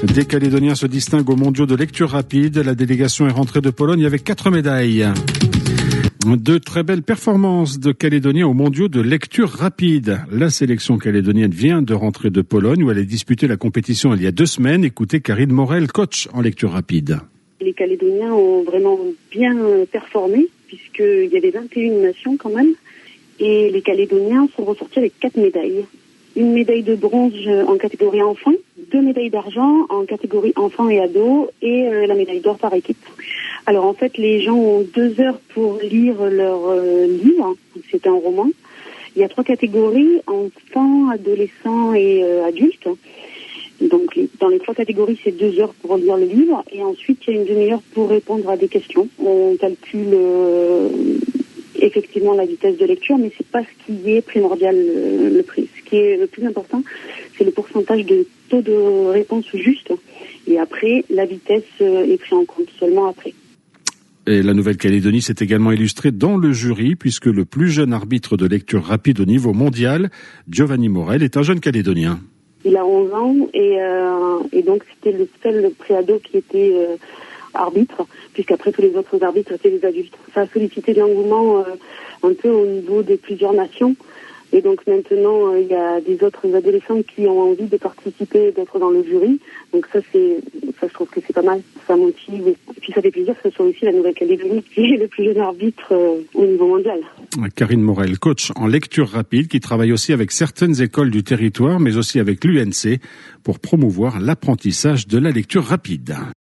Des Calédoniens se distinguent aux mondiaux de lecture rapide. La délégation est rentrée de Pologne avec 4 médailles. De très belles performances de Calédoniens aux mondiaux de lecture rapide. La sélection calédonienne vient de rentrer de Pologne où elle a disputé la compétition il y a 2 semaines. Écoutez Karine Morel, coach en lecture rapide. Les Calédoniens ont vraiment bien performé puisqu'il y avait 21 nations quand même. Et les Calédoniens sont ressortis avec 4 médailles. Une médaille de bronze en catégorie enfants, 2 médailles d'argent en catégorie enfants et ados et la médaille d'or par équipe. Alors en fait, les gens ont 2 heures pour lire leur livre, c'est un roman. Il y a 3 catégories, enfants, adolescents et adultes. Donc dans les 3 catégories, c'est 2 heures pour lire le livre et ensuite il y a une demi-heure pour répondre à des questions. On calcule effectivement la vitesse de lecture, mais c'est pas ce qui est primordial le prix. Ce qui est le plus important, c'est le pourcentage de taux de réponse juste. Et après, la vitesse est prise en compte seulement après. Et la Nouvelle-Calédonie s'est également illustrée dans le jury, puisque le plus jeune arbitre de lecture rapide au niveau mondial, Giovanni Morel, est un jeune Calédonien. Il a 11 ans et donc c'était le seul préado qui était arbitre, puisqu'après tous les autres arbitres étaient des adultes. Ça a sollicité l'engouement un peu au niveau de plusieurs nations. Et donc maintenant, il y a des autres adolescents qui ont envie de participer, d'être dans le jury. Donc ça, je trouve que c'est pas mal. Ça motive. Et puis ça fait plaisir que ce soit aussi la Nouvelle-Calédonie qui est le plus jeune arbitre au niveau mondial. Karine Morel, coach en lecture rapide, qui travaille aussi avec certaines écoles du territoire, mais aussi avec l'UNC pour promouvoir l'apprentissage de la lecture rapide.